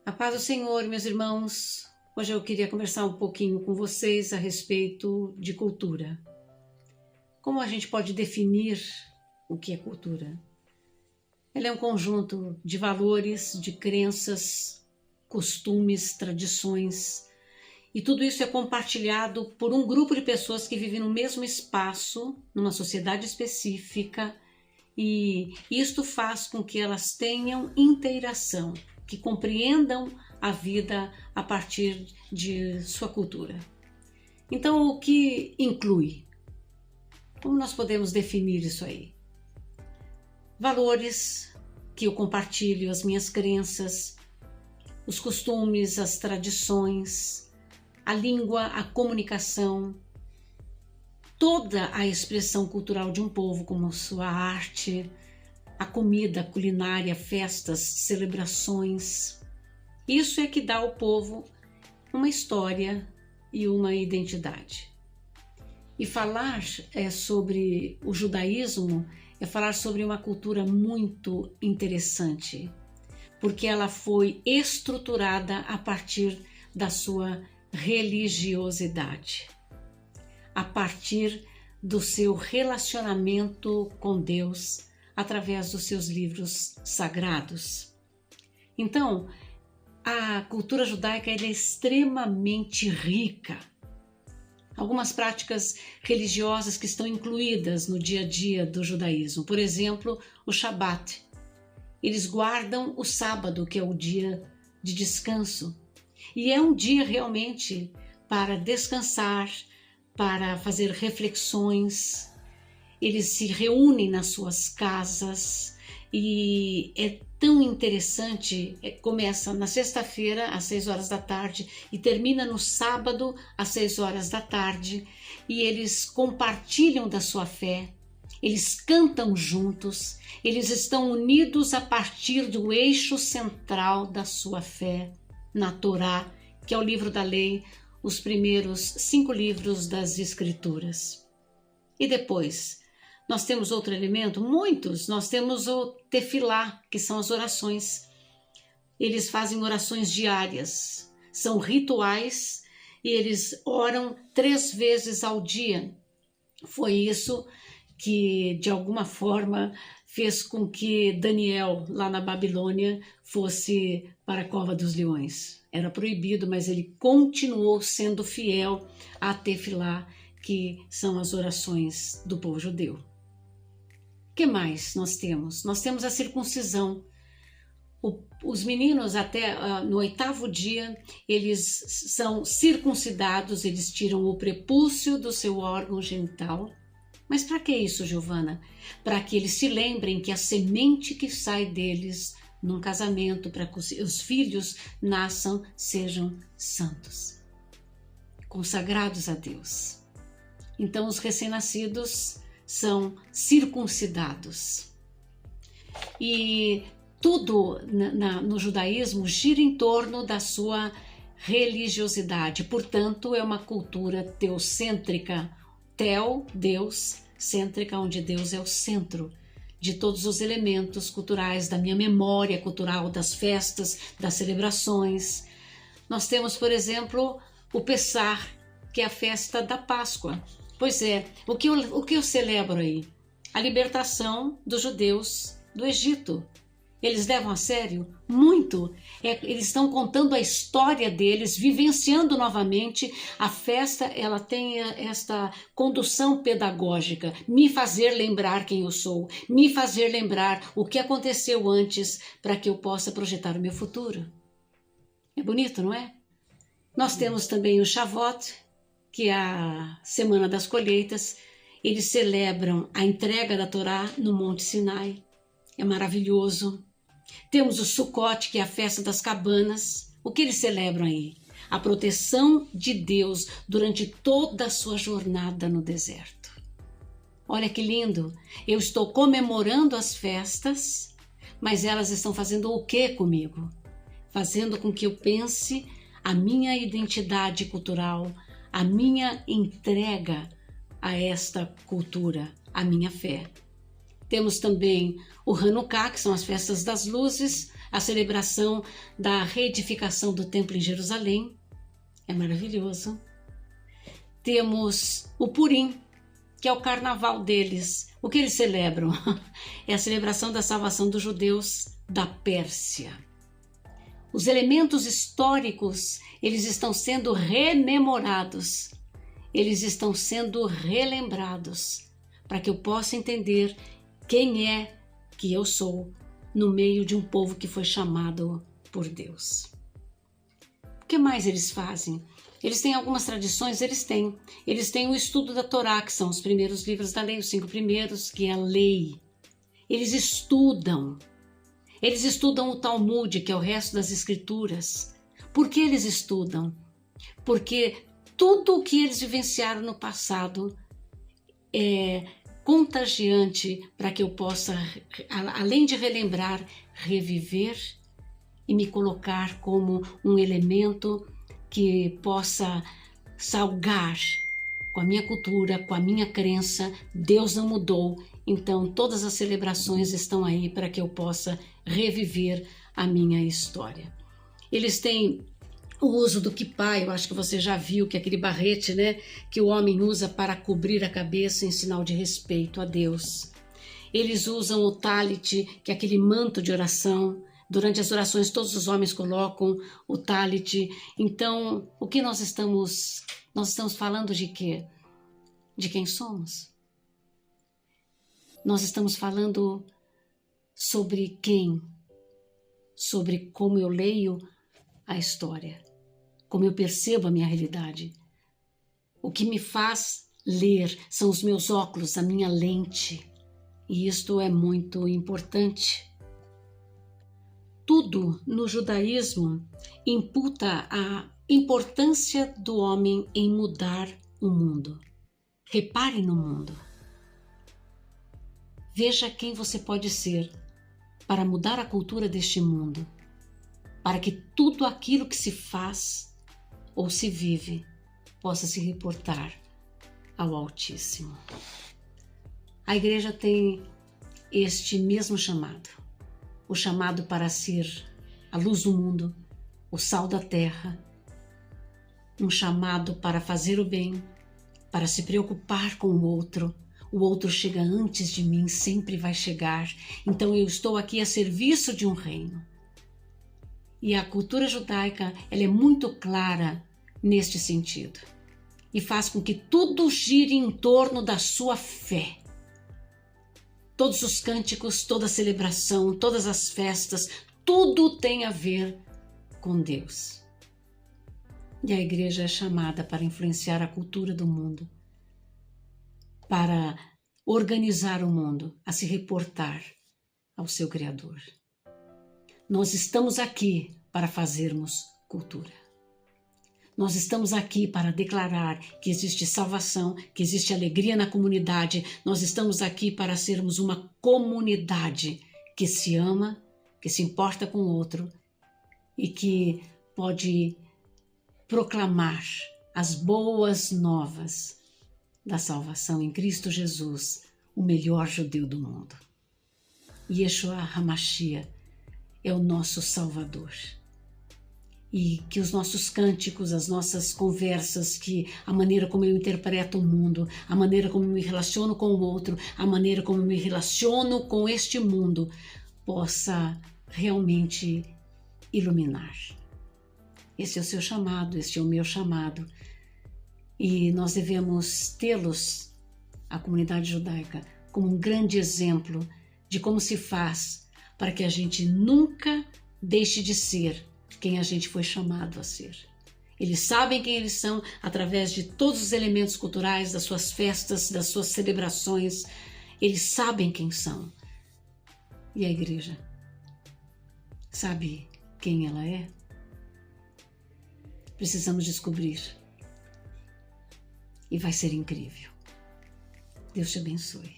A paz do Senhor, meus irmãos. Hoje eu queria conversar um pouquinho com vocês a respeito de cultura. Como a gente pode definir o que é cultura? Ela é um conjunto de valores, de crenças, costumes, tradições, e tudo isso é compartilhado por um grupo de pessoas que vivem no mesmo espaço, numa sociedade específica, e isto faz com que elas tenham interação, que compreendam a vida a partir de sua cultura. Então, o que inclui? Como nós podemos definir isso aí? Valores que eu compartilho, as minhas crenças, os costumes, as tradições, a língua, a comunicação, toda a expressão cultural de um povo, como sua arte, a comida, a culinária, festas, celebrações. Isso é que dá ao povo uma história e uma identidade. E falar sobre o judaísmo é falar sobre uma cultura muito interessante, porque ela foi estruturada a partir da sua religiosidade, a partir do seu relacionamento com Deus através dos seus livros sagrados. Então, a cultura judaica é extremamente rica. Algumas práticas religiosas que estão incluídas no dia a dia do judaísmo. Por exemplo, o Shabat. Eles guardam o sábado, que é o dia de descanso. E é um dia realmente para descansar, para fazer reflexões. Eles se reúnem nas suas casas e é tão interessante, começa na sexta-feira às 6 horas da tarde e termina no sábado às 6 horas da tarde, e eles compartilham da sua fé, eles cantam juntos, eles estão unidos a partir do eixo central da sua fé, na Torá, que é o livro da lei, os primeiros 5 livros das Escrituras. E depois, nós temos outro elemento, muitos, nós temos o tefilá, que são as orações. Eles fazem orações diárias, são rituais e eles oram 3 vezes ao dia. Foi isso que, de alguma forma, fez com que Daniel, lá na Babilônia, fosse para a cova dos leões. Era proibido, mas ele continuou sendo fiel a tefilá, que são as orações do povo judeu. O que mais nós temos? Nós temos a circuncisão. Os meninos até no 8º dia, eles são circuncidados, eles tiram o prepúcio do seu órgão genital. Mas para que isso, Giovana? Para que eles se lembrem que a semente que sai deles num casamento, para que os filhos nasçam, sejam santos, consagrados a Deus. Então os recém-nascidos são circuncidados. E tudo no judaísmo gira em torno da sua religiosidade. Portanto, é uma cultura teocêntrica. Teo, Deus, cêntrica, onde Deus é o centro de todos os elementos culturais, da minha memória cultural, das festas, das celebrações. Nós temos, por exemplo, o Pessah, que é a festa da Páscoa. Pois é, o que eu celebro aí? A libertação dos judeus do Egito. Eles levam a sério? Muito. Eles estão contando a história deles, vivenciando novamente. A festa, ela tem esta condução pedagógica, me fazer lembrar quem eu sou, me fazer lembrar o que aconteceu antes, para que eu possa projetar o meu futuro. É bonito, não é? Nós temos também o Shavuot, que é a Semana das Colheitas. Eles celebram a entrega da Torá no Monte Sinai. É maravilhoso. Temos o Sukkot, que é a festa das cabanas. O que eles celebram aí? A proteção de Deus durante toda a sua jornada no deserto. Olha que lindo! Eu estou comemorando as festas, mas elas estão fazendo o que comigo? Fazendo com que eu pense a minha identidade cultural, a minha entrega a esta cultura, a minha fé. Temos também o Hanukkah, que são as festas das luzes, a celebração da reedificação do templo em Jerusalém. É maravilhoso. Temos o Purim, que é o carnaval deles. O que eles celebram? É a celebração da salvação dos judeus da Pérsia. Os elementos históricos, eles estão sendo rememorados, eles estão sendo relembrados, para que eu possa entender quem é que eu sou no meio de um povo que foi chamado por Deus. O que mais eles fazem? Eles têm algumas tradições, eles têm o estudo da Torá, que são os primeiros livros da lei, os 5 primeiros, que é a lei. Eles estudam o Talmud, que é o resto das escrituras. Por que eles estudam? Porque tudo o que eles vivenciaram no passado é contagiante para que eu possa, além de relembrar, reviver e me colocar como um elemento que possa salgar com a minha cultura, com a minha crença. Deus não mudou, então todas as celebrações estão aí para que eu possa reviver a minha história. Eles têm o uso do kippá, eu acho que você já viu, que é aquele barrete, né, que o homem usa para cobrir a cabeça em sinal de respeito a Deus. Eles usam o talit, que é aquele manto de oração. Durante as orações todos os homens colocam o talit. Então, o que nós estamos falando de quê? De quem somos? Nós estamos falando sobre quem? Sobre como eu leio a história, como eu percebo a minha realidade. O que me faz ler são os meus óculos, a minha lente. E isto é muito importante. Tudo no judaísmo imputa a importância do homem em mudar o mundo. Repare no mundo. Veja quem você pode ser para mudar a cultura deste mundo, para que tudo aquilo que se faz ou se vive possa se reportar ao Altíssimo. A igreja tem este mesmo chamado. O chamado para ser a luz do mundo, o sal da terra, um chamado para fazer o bem, para se preocupar com o outro chega antes de mim, sempre vai chegar, então eu estou aqui a serviço de um reino. E a cultura judaica, ela é muito clara neste sentido, e faz com que tudo gire em torno da sua fé. Todos os cânticos, toda a celebração, todas as festas, tudo tem a ver com Deus. E a igreja é chamada para influenciar a cultura do mundo, para organizar o mundo a se reportar ao seu Criador. Nós estamos aqui para fazermos cultura. Nós estamos aqui para declarar que existe salvação, que existe alegria na comunidade. Nós estamos aqui para sermos uma comunidade que se ama, que se importa com o outro e que pode proclamar as boas novas da salvação em Cristo Jesus, o melhor judeu do mundo. Yeshua HaMashiach é o nosso Salvador. E que os nossos cânticos, as nossas conversas, que a maneira como eu interpreto o mundo, a maneira como eu me relaciono com o outro, a maneira como eu me relaciono com este mundo, possa realmente iluminar. Esse é o seu chamado, este é o meu chamado. E nós devemos tê-los, a comunidade judaica, como um grande exemplo de como se faz para que a gente nunca deixe de ser quem a gente foi chamado a ser. Eles sabem quem eles são através de todos os elementos culturais, das suas festas, das suas celebrações. Eles sabem quem são. E a igreja sabe quem ela é? Precisamos descobrir. E vai ser incrível. Deus te abençoe.